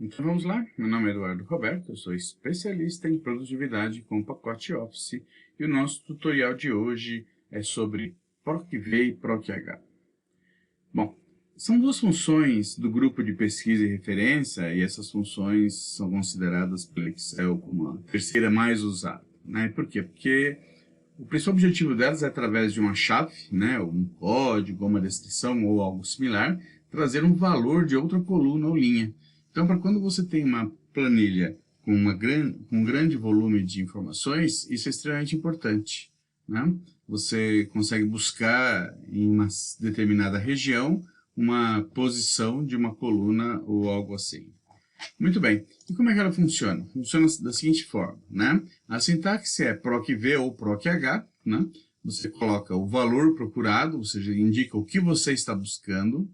Então vamos lá, meu nome é Eduardo Roberto, eu sou especialista em produtividade com o pacote Office e o nosso tutorial de hoje é sobre PROC-V e PROC-H. Bom, são duas funções do grupo de pesquisa e referência e essas funções são consideradas pelo Excel como a terceira mais usada, né? Por quê? Porque o principal objetivo delas é, através de uma chave, né, um código, uma descrição ou algo similar, trazer um valor de outra coluna ou linha. Então, para quando você tem uma planilha com um grande volume de informações, isso é extremamente importante, né? Você consegue buscar em uma determinada região uma posição de uma coluna ou algo assim. Muito bem. E como é que ela funciona? Funciona da seguinte forma, né? A sintaxe é PROC-V ou PROC-H, né? Você coloca o valor procurado, ou seja, indica o que você está buscando,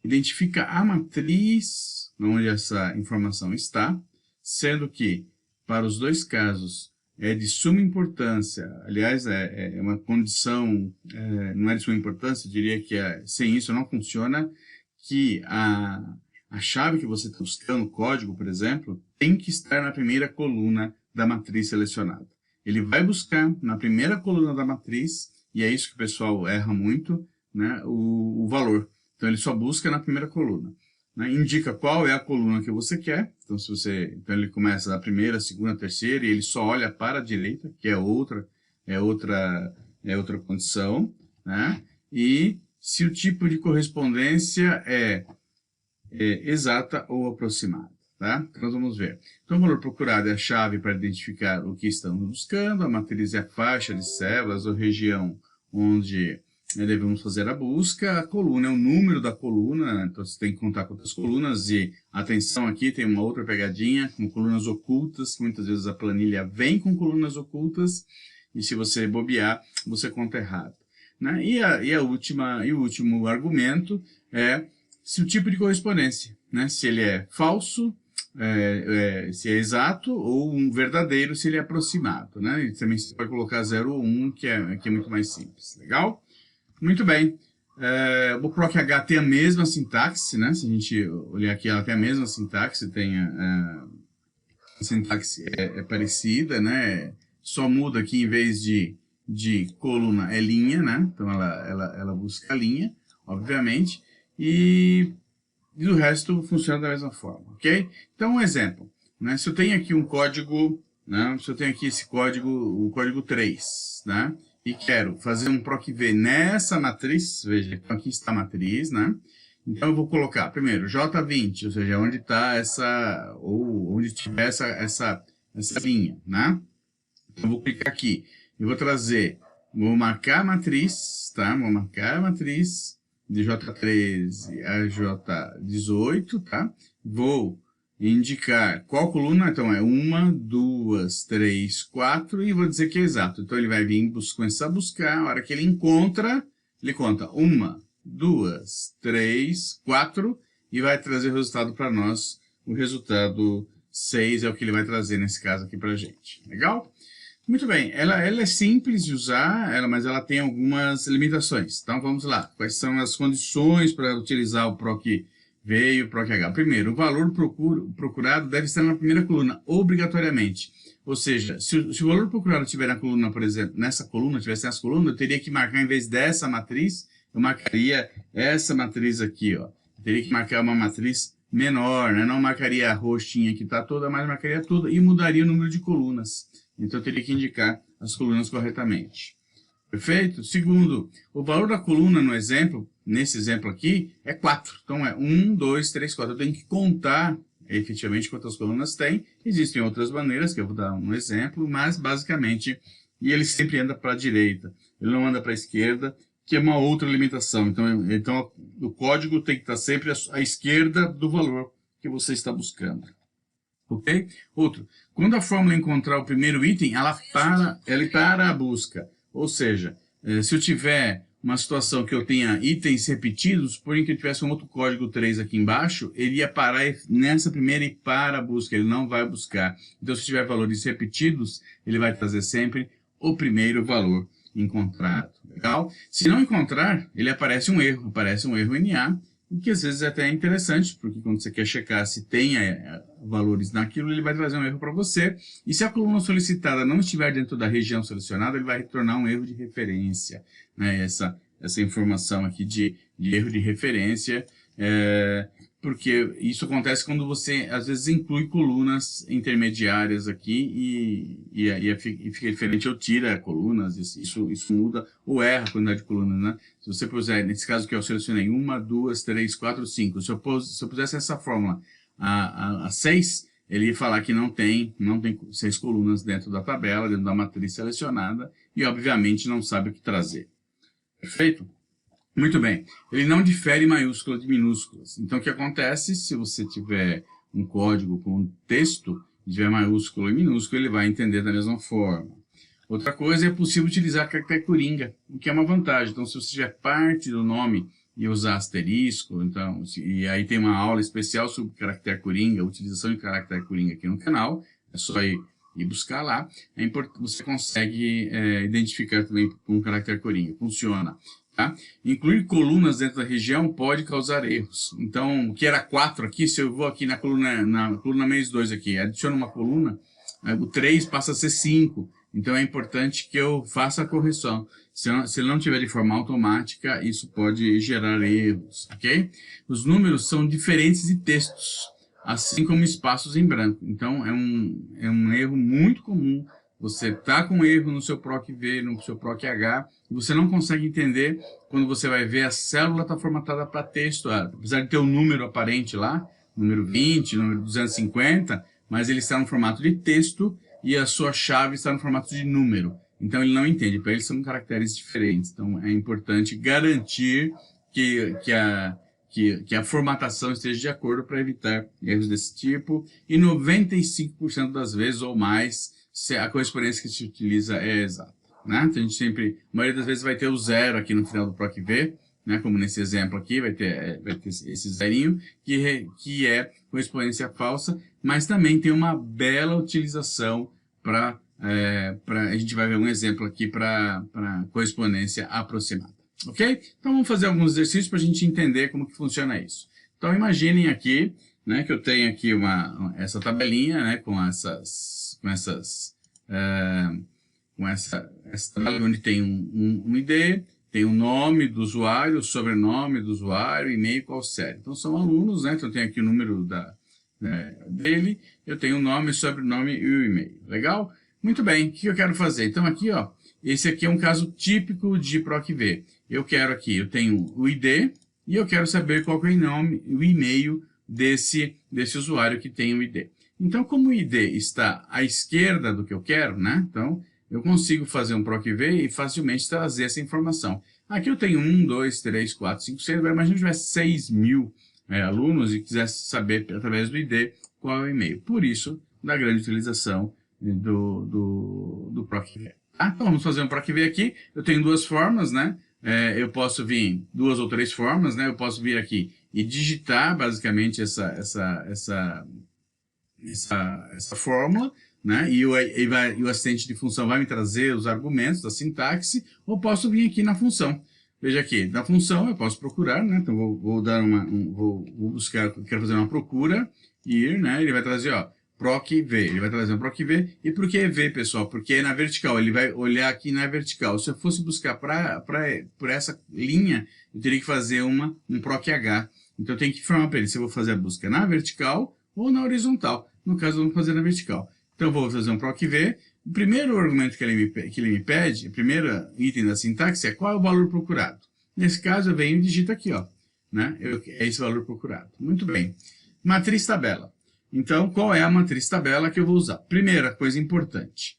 identifica a matriz onde essa informação está, sendo que, para os dois casos, é de suma importância, aliás, é uma condição, não é de suma importância, eu diria que sem isso não funciona, que a chave que você está buscando, o código, por exemplo, tem que estar na primeira coluna da matriz selecionada. Ele vai buscar na primeira coluna da matriz, e é isso que o pessoal erra muito, né, o valor. Então, ele só busca na primeira coluna. Né, indica qual é a coluna que você quer. Então, então ele começa da primeira, segunda, terceira, e ele só olha para a direita, que é outra condição. Né, e se o tipo de correspondência é exata ou aproximada. Tá? Então, nós vamos ver. Então, o valor procurado é a chave para identificar o que estamos buscando, a matriz é a faixa de células ou região onde devemos fazer a busca, a coluna é o número da coluna, então você tem que contar quantas colunas, e atenção aqui, tem uma outra pegadinha, com colunas ocultas, que muitas vezes a planilha vem com colunas ocultas, e se você bobear, você conta errado. Né? E o último argumento é se o tipo de correspondência, né? Se ele é falso, se é exato, ou um verdadeiro, se ele é aproximado. Né? E também você pode colocar 0 ou 1, que é muito mais simples. Legal? Muito bem. O PROC-H tem a mesma sintaxe, né? Se a gente olhar aqui, ela tem a mesma sintaxe, a sintaxe é parecida, né? Só muda aqui, em vez de coluna, é linha, né? Então, ela busca a linha, obviamente, e o resto funciona da mesma forma, ok? Então, um exemplo, né? Se eu tenho aqui um código, né? Se eu tenho aqui esse código, o código 3, né? E quero fazer um PROC-V nessa matriz, veja, então aqui está a matriz, né? Então eu vou colocar, primeiro, J20, ou seja, onde está onde tiver essa linha, né? Então eu vou clicar aqui, eu vou marcar a matriz, tá? Vou marcar a matriz de J13 a J18, tá? Vou indicar qual coluna, então é 1, 2, 3, 4, e vou dizer que é exato. Então ele vai vir começar a buscar, a hora que ele encontra, ele conta 1, 2, 3, 4, e vai trazer o resultado para nós. O resultado 6 é o que ele vai trazer nesse caso aqui para a gente. Legal? Muito bem, ela é simples de usar, mas ela tem algumas limitações. Então vamos lá, quais são as condições para utilizar o PROC-V e o PROC-H? Primeiro, o valor procurado deve estar na primeira coluna, obrigatoriamente. Ou seja, se o valor procurado estiver na coluna, por exemplo, nessa coluna, tivesse nessa coluna, eu teria que marcar, em vez dessa matriz, eu marcaria essa matriz aqui, ó. Eu teria que marcar uma matriz menor, né? Não marcaria a roxinha que está toda, mas marcaria toda e mudaria o número de colunas. Então, eu teria que indicar as colunas corretamente. Perfeito? Segundo, o valor da coluna no exemplo, nesse exemplo aqui, é 4. Então, é 1, 2, 3, 4. Eu tenho que contar efetivamente quantas colunas tem. Existem outras maneiras, que eu vou dar um exemplo, mas basicamente, e ele sempre anda para a direita. Ele não anda para a esquerda, que é uma outra limitação. Então, o código tem que estar sempre à esquerda do valor que você está buscando. Ok? Outro, quando a fórmula encontrar o primeiro item, ela para a busca. Ou seja, se eu tiver uma situação que eu tenha itens repetidos, porém que eu tivesse um outro código 3 aqui embaixo, ele ia parar nessa primeira e para a busca, ele não vai buscar. Então, se tiver valores repetidos, ele vai trazer sempre o primeiro valor encontrado. Legal? Se não encontrar, ele aparece um erro NA, o que às vezes até é interessante, porque quando você quer checar se tem valores naquilo, ele vai trazer um erro para você, e se a coluna solicitada não estiver dentro da região selecionada, ele vai retornar um erro de referência, né? Essa informação aqui de erro de referência, porque isso acontece quando você, às vezes, inclui colunas intermediárias aqui e fica diferente, ou tira colunas, isso muda, ou erra a quantidade de colunas, né? Se você puser, nesse caso que eu selecionei 1, 2, 3, 4, 5, se eu pusesse essa fórmula a 6, ele ia falar que não tem 6 colunas dentro da tabela, dentro da matriz selecionada, e obviamente não sabe o que trazer. Perfeito? Muito bem. Ele não difere maiúsculas de minúsculas. Então, o que acontece se você tiver um código com texto, tiver maiúsculo e minúsculo, ele vai entender da mesma forma. Outra coisa, é possível utilizar caractere coringa, o que é uma vantagem. Então, se você tiver parte do nome e usar asterisco, então, e aí tem uma aula especial sobre caractere coringa, utilização de caractere coringa aqui no canal, é só ir buscar lá, você consegue identificar também com um caractere coringa, funciona. Tá? Incluir colunas dentro da região pode causar erros. Então, o que era 4 aqui, se eu vou aqui na coluna mês 2 aqui, adiciono uma coluna, o 3 passa a ser 5. Então, é importante que eu faça a correção. Se ele não tiver de forma automática, isso pode gerar erros, ok? Os números são diferentes de textos, assim como espaços em branco. Então, é um erro muito comum. Você está com erro no seu PROC-V, no seu PROC-H, e você não consegue entender quando você vai ver a célula está formatada para texto, apesar de ter o número aparente lá, número 20, número 250, mas ele está no formato de texto e a sua chave está no formato de número. Então ele não entende, para ele são caracteres diferentes. Então é importante garantir que a formatação esteja de acordo para evitar erros desse tipo, e 95% das vezes ou mais, a correspondência que se utiliza é exata, né? Então, a gente sempre, a maioria das vezes vai ter o 0 aqui no final do PROC-V, né? Como nesse exemplo aqui, vai ter esse zerinho, que é correspondência falsa, mas também tem uma bela utilização a gente vai ver um exemplo aqui para correspondência aproximada, ok? Então, vamos fazer alguns exercícios para a gente entender como que funciona isso. Então, imaginem aqui, né, que eu tenho aqui essa tabelinha, né, com essa tabela onde tem um ID, tem o nome do usuário, o sobrenome do usuário, e-mail, qual série. Então, são alunos, né? Então, eu tenho aqui o número dele, eu tenho o nome, o sobrenome e o e-mail. Legal? Muito bem. O que eu quero fazer? Então, aqui, ó, esse aqui é um caso típico de PROC-V. Eu tenho o ID e eu quero saber qual que é o e-mail desse usuário que tem o ID. Então, como o ID está à esquerda do que eu quero, né? Então, eu consigo fazer um PROC-V e facilmente trazer essa informação. Aqui eu tenho 1, 2, 3, 4, 5, 6, imagina se eu tivesse 6 mil alunos e quisesse saber, através do ID, qual é o e-mail. Por isso, da grande utilização do PROC-V. Tá? Então, vamos fazer um PROC-V aqui. Eu tenho duas formas, né? Eu posso vir, 2 ou 3 formas, né? Eu posso vir aqui e digitar, basicamente, essa fórmula, né? E o assistente de função vai me trazer os argumentos da sintaxe, ou posso vir aqui na função. Veja aqui, na função eu posso procurar, né? Então vou buscar, quero fazer uma procura, né? Ele vai trazer, ó, PROC-V, ele vai trazer um PROC-V. E por que V, pessoal? Porque é na vertical, ele vai olhar aqui na vertical. Se eu fosse buscar por essa linha, eu teria que fazer um PROC-H. Então eu tenho que informar para ele se eu vou fazer a busca na vertical ou na horizontal. No caso, eu vou fazer na vertical. Então, eu vou fazer um PROC-V. O primeiro argumento que ele me pede, o primeiro item da sintaxe é qual é o valor procurado. Nesse caso, eu venho e digito aqui, ó, né? É esse valor procurado. Muito bem. Matriz tabela. Então, qual é a matriz tabela que eu vou usar? Primeira coisa importante.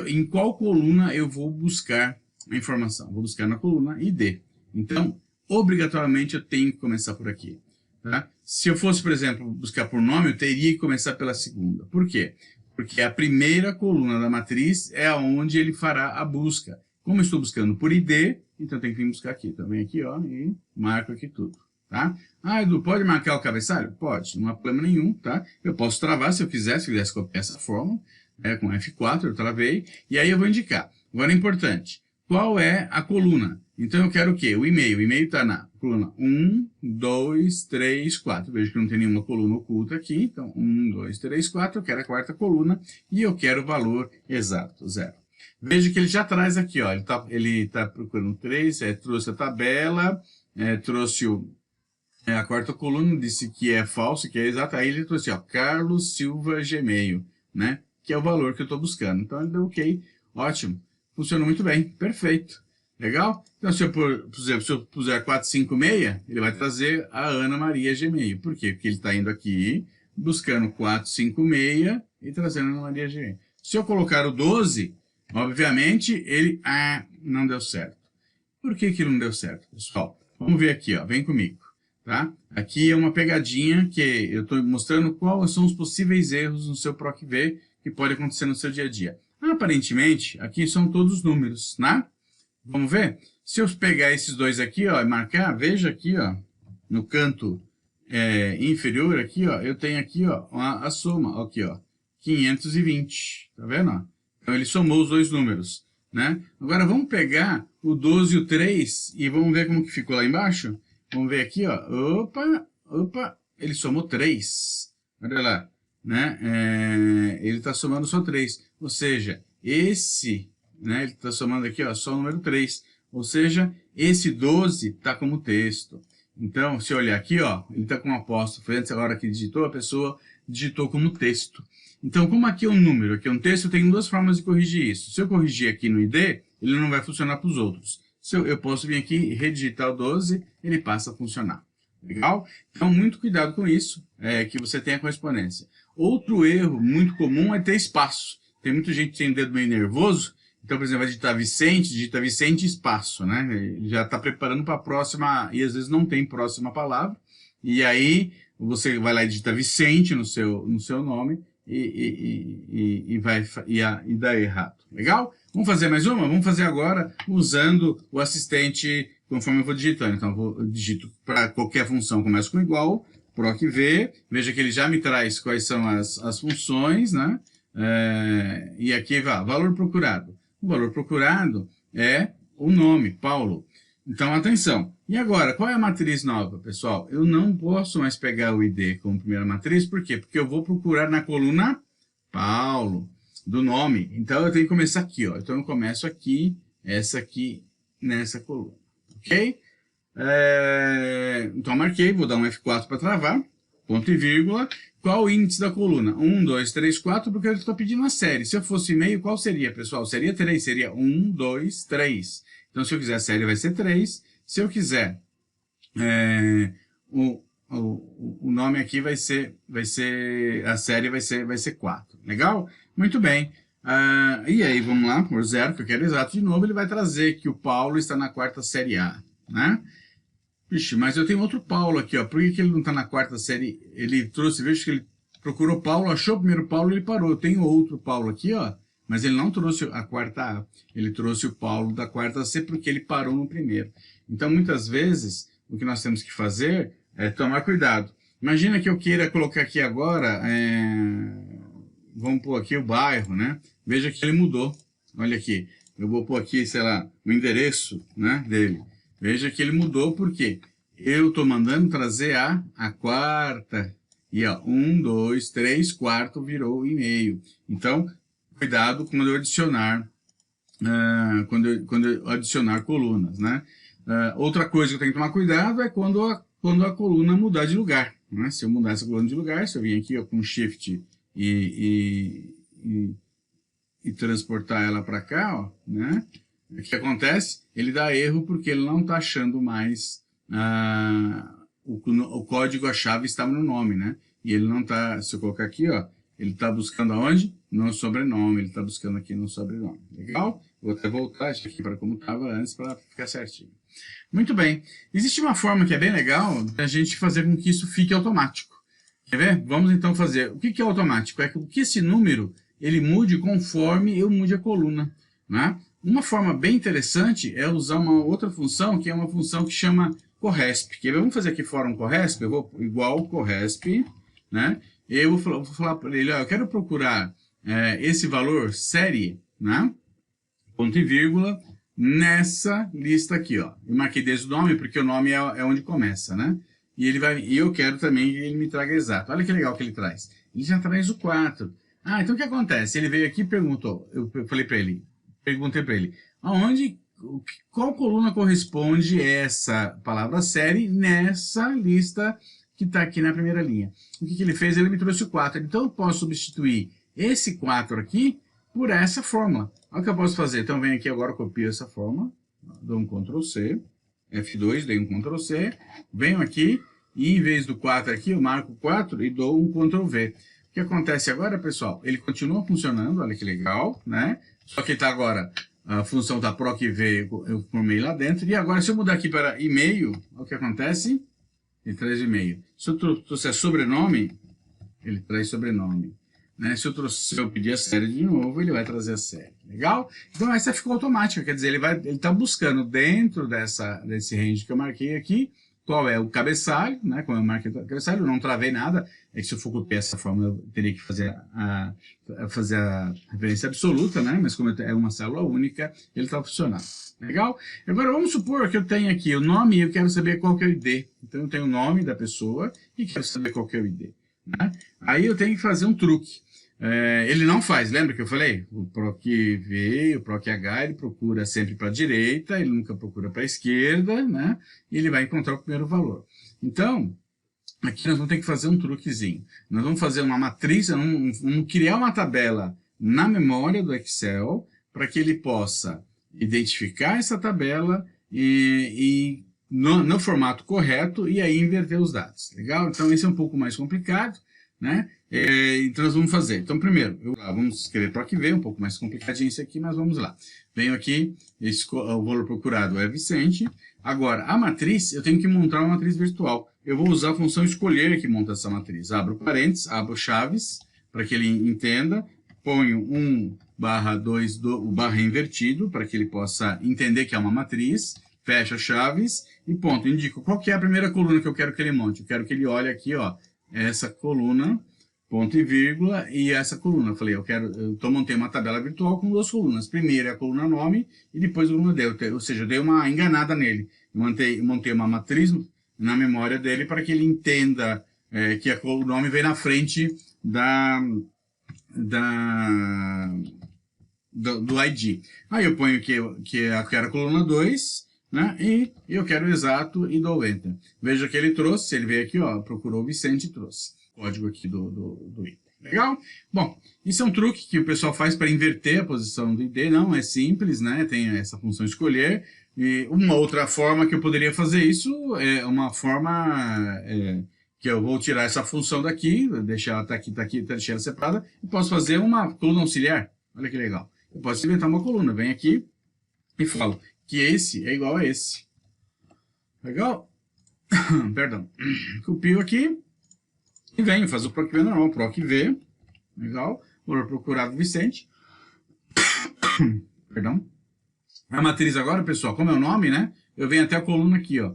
Em qual coluna eu vou buscar a informação? Vou buscar na coluna ID. Então, obrigatoriamente, eu tenho que começar por aqui. Tá? Se eu fosse, por exemplo, buscar por nome, eu teria que começar pela segunda. Por quê? Porque a primeira coluna da matriz é onde ele fará a busca. Como eu estou buscando por ID, então eu tenho que vir buscar aqui. Então, venho aqui, ó, e marco aqui tudo. Tá? Ah, Edu, pode marcar o cabeçalho? Pode, não há problema nenhum. Tá? Eu posso travar se eu quisesse copiar essa fórmula, com F4, eu travei, e aí eu vou indicar. Agora é importante, qual é a coluna? Então eu quero o quê? O e-mail. O e-mail está na coluna 1, 2, 3, 4. Vejo que não tem nenhuma coluna oculta aqui. Então, 1, 2, 3, 4. Eu quero a quarta coluna e eu quero o valor exato, 0. Veja que ele já traz aqui, ó. Ele tá procurando 3, trouxe a tabela, trouxe a quarta coluna, disse que é falso, que é exato. Aí ele trouxe, ó, Carlos Silva Gmail, né? Que é o valor que eu estou buscando. Então ele deu ok, ótimo. Funcionou muito bem, perfeito. Legal? Então, se eu puser 456, ele vai trazer a Ana Maria Gmail. Por quê? Porque ele está indo aqui, buscando 456 e trazendo a Ana Maria Gmail. Se eu colocar o 12, obviamente, ele... não deu certo. Por que que não deu certo, pessoal? Vamos ver aqui, ó. Vem comigo. Tá? Aqui é uma pegadinha que eu estou mostrando quais são os possíveis erros no seu PROC-V que pode acontecer no seu dia a dia. Aparentemente, aqui são todos os números, né? Vamos ver? Se eu pegar esses dois aqui, ó, e marcar, veja aqui, ó, no canto inferior aqui, ó, eu tenho aqui, ó, a soma, aqui, ó, 520, tá vendo? Ó? Então, ele somou os dois números, né? Agora, vamos pegar o 12 e o 3 e vamos ver como que ficou lá embaixo? Vamos ver aqui, ó, opa, ele somou 3, olha lá, né? Ele está somando só 3, ou seja, esse... né? Ele está somando aqui, ó, só o número 3. Ou seja, esse 12 está como texto. Então, se eu olhar aqui, ó, ele está com um apóstrofo. Antes, a hora que digitou, a pessoa digitou como texto. Então, como aqui é um número, aqui é um texto, eu tenho duas formas de corrigir isso. Se eu corrigir aqui no ID, ele não vai funcionar para os outros. Se eu posso vir aqui e redigitar o 12, ele passa a funcionar. Legal? Então, muito cuidado com isso, que você tenha correspondência. Outro erro muito comum é ter espaço. Tem muita gente que tem o dedo meio nervoso. Então, por exemplo, vai digitar Vicente, digita Vicente espaço, né? Ele já está preparando para a próxima, e às vezes não tem próxima palavra. E aí, você vai lá e digita Vicente no seu nome e dá errado. Legal? Vamos fazer mais uma? Vamos fazer agora usando o assistente conforme eu vou digitando. Então, eu digito para qualquer função, começa com igual, PROC-V, veja que ele já me traz quais são as funções, né? E aqui vai, valor procurado. O valor procurado é o nome, Paulo. Então, atenção. E agora, qual é a matriz nova, pessoal? Eu não posso mais pegar o ID como primeira matriz. Por quê? Porque eu vou procurar na coluna Paulo, do nome. Então, eu tenho que começar aqui, ó. Então, eu começo aqui, essa aqui, nessa coluna. Ok? Então, marquei. Vou dar um F4 para travar. Ponto e vírgula. Qual o índice da coluna? 1, 2, 3, 4, porque eu estou pedindo uma série. Se eu fosse e-mail, qual seria, pessoal? Seria 3, seria 1, 2, 3. Então, se eu quiser a série, vai ser 3. Se eu quiser, o nome aqui vai ser, a série vai ser 4. Legal? Muito bem. E aí, vamos lá, por 0, que eu quero exato de novo, ele vai trazer que o Paulo está na quarta série A, né? Vixe, mas eu tenho outro Paulo aqui, ó. Por que ele não está na quarta série? Ele trouxe, veja que ele procurou Paulo, achou o primeiro Paulo e ele parou. Eu tenho outro Paulo aqui, ó. Mas ele não trouxe a quarta A. Ele trouxe o Paulo da quarta C porque ele parou no primeiro. Então, muitas vezes, o que nós temos que fazer é tomar cuidado. Imagina que eu queira colocar aqui agora, vamos pôr aqui o bairro, né? Veja que ele mudou. Olha aqui. Eu vou pôr aqui, sei lá, o endereço, né, dele. Veja que ele mudou porque eu estou mandando trazer a quarta. E ó, 1, 2, 3, quarto virou o e-mail. Então, cuidado quando eu adicionar, quando eu adicionar colunas, né? Outra coisa que eu tenho que tomar cuidado é quando a coluna mudar de lugar, né? Se eu mudar essa coluna de lugar, se eu vir aqui ó, com Shift e transportar ela para cá, ó, né? O que acontece? Ele dá erro porque ele não está achando mais o código, a chave estava no nome, né? E ele não está, se eu colocar aqui, ó, ele está buscando aonde? No sobrenome, ele está buscando aqui no sobrenome. Legal? Vou até voltar isso aqui para como estava antes para ficar certinho. Muito bem. Existe uma forma que é bem legal da gente fazer com que isso fique automático. Quer ver? Vamos então fazer. O que é automático? É que esse número ele mude conforme eu mude a coluna, né? Uma forma bem interessante é usar uma outra função, que é uma função que chama corresp. Vamos fazer aqui fora um corresp, eu vou igual corresp, né? Eu vou falar para ele, ó, eu quero procurar esse valor série, né? Ponto e vírgula, nessa lista aqui, ó. Eu marquei desde o nome, porque o nome é onde começa, né? E eu quero também que ele me traga exato. Olha que legal que ele traz. Ele já traz o 4. Ah, então o que acontece? Ele veio aqui e perguntou, perguntei para ele, qual coluna corresponde essa palavra série nessa lista que está aqui na primeira linha? O que ele fez? Ele me trouxe o 4. Então eu posso substituir esse 4 aqui por essa fórmula. Olha o que eu posso fazer. Então vem aqui agora, copio essa fórmula, dou um Ctrl C, F2, dei um Ctrl C, venho aqui e em vez do 4 aqui, eu marco 4 e dou um Ctrl V. O que acontece agora, pessoal? Ele continua funcionando, olha que legal, né? Só que está agora, a função da PROC-V eu formei lá dentro. E agora, se eu mudar aqui para e-mail, o que acontece? Ele traz e-mail. Se eu trouxer sobrenome, ele traz sobrenome. Né? Se eu pedir a série de novo, ele vai trazer a série. Legal? Então, essa ficou automática. Quer dizer, ele está buscando dentro desse range que eu marquei aqui, qual é o cabeçalho, né? Como eu marquei o cabeçalho, eu não travei nada. É que se eu for copiar essa fórmula, eu teria que fazer a referência absoluta, né? Mas como é uma célula única, ele está funcionando. Legal? Agora, vamos supor que eu tenho aqui o nome e eu quero saber qual que é o ID. Então, eu tenho o nome da pessoa e quero saber qual que é o ID. Né? Aí eu tenho que fazer um truque. Ele não faz, lembra que eu falei? O PROC-V, o PROC-H, ele procura sempre para a direita, ele nunca procura para a esquerda, né? E ele vai encontrar o primeiro valor. Então, aqui nós vamos ter que fazer um truquezinho. Nós vamos fazer uma matriz, vamos criar uma tabela na memória do Excel para que ele possa identificar essa tabela no formato correto e aí inverter os dados. Legal? Então, esse é um pouco mais complicado, né? Então, nós vamos fazer. Então, primeiro, vamos escrever PROC-V, um pouco mais complicadinho isso aqui, mas vamos lá. Venho aqui, o valor procurado é Vicente. Agora, a matriz, eu tenho que montar uma matriz virtual. Eu vou usar a função escolher que monta essa matriz. Abro parênteses, abro chaves, para que ele entenda. Ponho 1/2, o barra invertido, para que ele possa entender que é uma matriz. Fecho as e ponto. Indico qual que é a primeira coluna que eu quero que ele monte. Eu quero que ele olhe aqui, ó, essa coluna, ponto e vírgula, e essa coluna. Eu falei, eu montei uma tabela virtual com 2 colunas. Primeiro é a coluna nome e depois a coluna D. Ou seja, eu dei uma enganada nele. Eu montei uma matriz na memória dele para que ele entenda que o nome vem na frente do ID. Aí eu ponho que eu quero a coluna 2, né? E eu quero o exato e dou Enter. Veja que ele trouxe, ele veio aqui, ó, procurou o Vicente e trouxe. Código aqui do item. Legal? Bom, isso é um truque que o pessoal faz para inverter a posição do ID. Não, é simples, né? Tem essa função escolher. E uma outra forma que eu poderia fazer isso é uma forma que eu vou tirar essa função daqui, deixar ela deixar ela separada, e posso fazer uma coluna auxiliar. Olha que legal. Eu posso inventar uma coluna. Venho aqui e falo que esse é igual a esse. Legal? Perdão. Copio aqui e venho fazer o PROC-V normal. PROC-V. Legal. Valor procurado Vicente. Perdão. A matriz agora, pessoal, como é o nome, né? Eu venho até a coluna aqui, ó.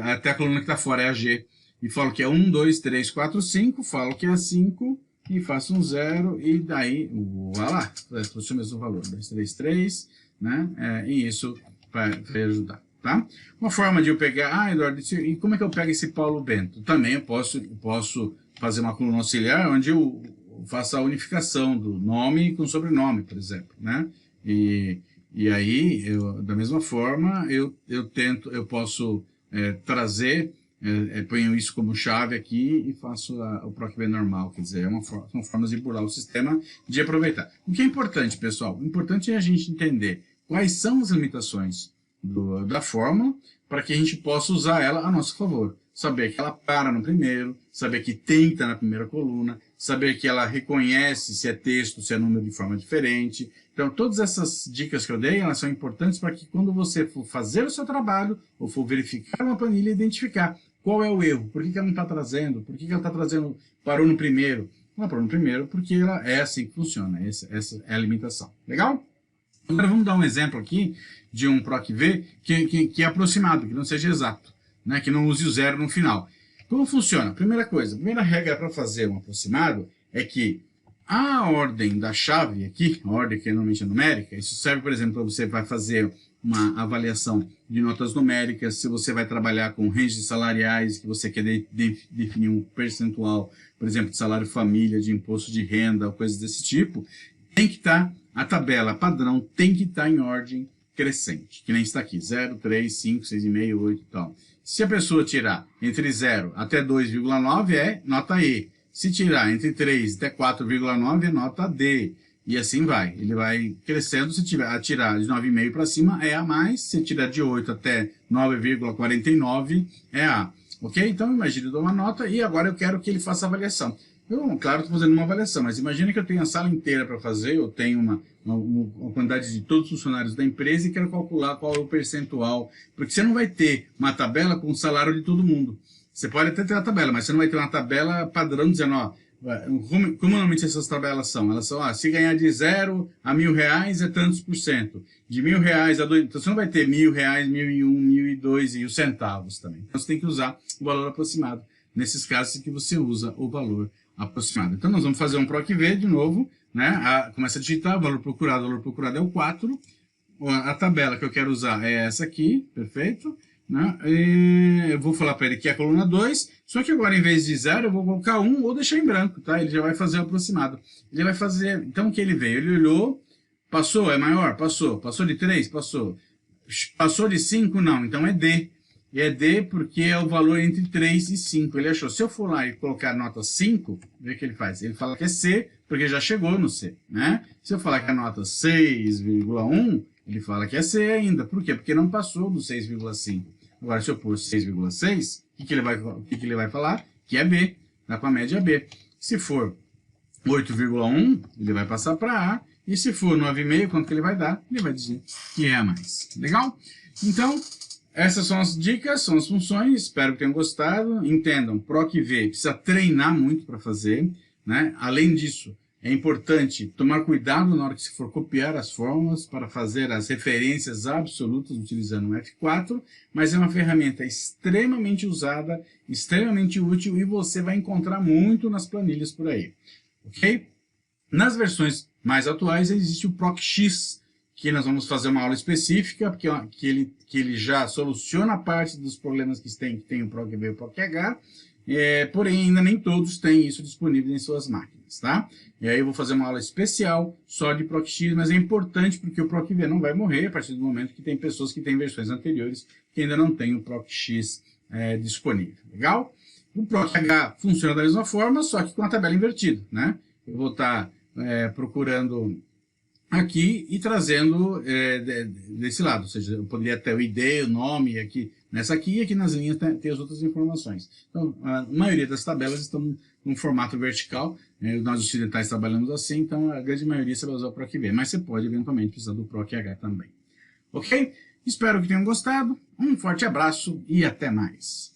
Até a coluna que está fora, é a G. E falo que é 1, 2, 3, 4, 5. Falo que é 5. E faço um 0. E daí, vai lá. Trouxe o mesmo valor. 2, 3, 3. Né? E isso vai ajudar. Tá? Uma forma de eu pegar... Eduardo, e como é que eu pego esse Paulo Bento? Também eu posso fazer uma coluna auxiliar onde eu faço a unificação do nome com sobrenome, por exemplo. Né? E aí, da mesma forma, eu posso trazer, ponho isso como chave aqui e faço o PROC-V normal, quer dizer, são formas de burlar o sistema, de aproveitar. O que é importante, pessoal? O importante é a gente entender quais são as limitações da fórmula para que a gente possa usar ela a nosso favor. Saber que ela para no primeiro, saber que tem que estar na primeira coluna, saber que ela reconhece se é texto, se é número de forma diferente. Então, todas essas dicas que eu dei, elas são importantes para que quando você for fazer o seu trabalho, ou for verificar uma planilha, identificar qual é o erro, por que ela não está trazendo, por que ela está trazendo, parou no primeiro. Ela parou no primeiro porque ela é assim que funciona, essa é a limitação. Legal? Agora vamos dar um exemplo aqui de um PROC-V que é aproximado, que não seja exato, né? Que não use o 0 no final. Como funciona? Primeira coisa, a primeira regra para fazer um aproximado é que A ordem da chave aqui, a ordem que normalmente é numérica, isso serve, por exemplo, para você vai fazer uma avaliação de notas numéricas, se você vai trabalhar com ranges salariais, que você quer definir um percentual, por exemplo, de salário família, de imposto de renda, coisas desse tipo, tem que estar, a tabela padrão tem que estar em ordem crescente, que nem está aqui, 0, 3, 5, 6,5, 8 e tal. Se a pessoa tirar entre 0 até 2,9 é nota E. Se tirar entre 3 até 4,9 é nota D. E assim vai. Ele vai crescendo. Se tirar de 9,5 para cima é A+. Se tirar de 8 até 9,49 é A. Ok? Então, imagine, eu dou uma nota e agora eu quero que ele faça a avaliação. Eu, claro, estou fazendo uma avaliação, mas imagine que eu tenho a sala inteira para fazer, eu tenho uma quantidade de todos os funcionários da empresa e quero calcular qual é o percentual. Porque você não vai ter uma tabela com o salário de todo mundo. Você pode até ter uma tabela, mas você não vai ter uma tabela padrão dizendo, ó, como normalmente essas tabelas são? Elas são, se ganhar de 0 a R$1.000 é tantos por cento. De R$1.000 a 2, então você não vai ter R$1.000, 1.001, 1.002 e os centavos também. Então você tem que usar o valor aproximado. Nesses casos que você usa o valor aproximado. Então nós vamos fazer um PROC-V de novo, né? Começa a digitar, o valor procurado é o 4. A tabela que eu quero usar é essa aqui, perfeito? Né? Eu vou falar para ele que é a coluna 2, só que agora em vez de 0 eu vou colocar 1 ou deixar em branco, tá? Ele já vai fazer o aproximado. Ele vai fazer, então o que ele veio? Ele olhou, passou, é maior? Passou. Passou de 3? Passou. Passou de 5? Não, então é D. E é D porque é o valor entre 3 e 5. Ele achou, se eu for lá e colocar a nota 5, vê o que ele faz. Ele fala que é C, porque já chegou no C, né? Se eu falar que a nota 6,1, ele fala que é C ainda. Por quê? Porque não passou do 6,5. Agora, se eu pôr 6,6, o que ele vai falar? Que é B. Dá com a média B. Se for 8,1, ele vai passar para A. E se for 9,5, quanto que ele vai dar? Ele vai dizer que é a mais. Legal? Então, essas são as dicas, são as funções. Espero que tenham gostado. Entendam, PROC-V precisa treinar muito para fazer, né? Além disso, é importante tomar cuidado na hora que se for copiar as fórmulas para fazer as referências absolutas utilizando o F4, mas é uma ferramenta extremamente usada, extremamente útil e você vai encontrar muito nas planilhas por aí. Ok? Nas versões mais atuais existe o PROC-X, que nós vamos fazer uma aula específica, porque que ele já soluciona a parte dos problemas que tem o PROC-V e o PROC-H, porém ainda nem todos têm isso disponível em suas máquinas, tá? E aí eu vou fazer uma aula especial só de PROC-X, mas é importante porque o PROC-V não vai morrer a partir do momento que tem pessoas que têm versões anteriores que ainda não têm o PROC-X disponível, legal? O PROC-H funciona da mesma forma, só que com a tabela invertida, né? Eu vou estar procurando aqui e trazendo desse lado, ou seja, eu poderia ter o ID, o nome aqui, nessa aqui, e aqui nas linhas tem as outras informações. Então, a maioria das tabelas estão num formato vertical, nós ocidentais trabalhamos assim, então a grande maioria você vai usar o PROC-V, mas você pode eventualmente precisar do PROC-H também. Ok? Espero que tenham gostado, um forte abraço e até mais.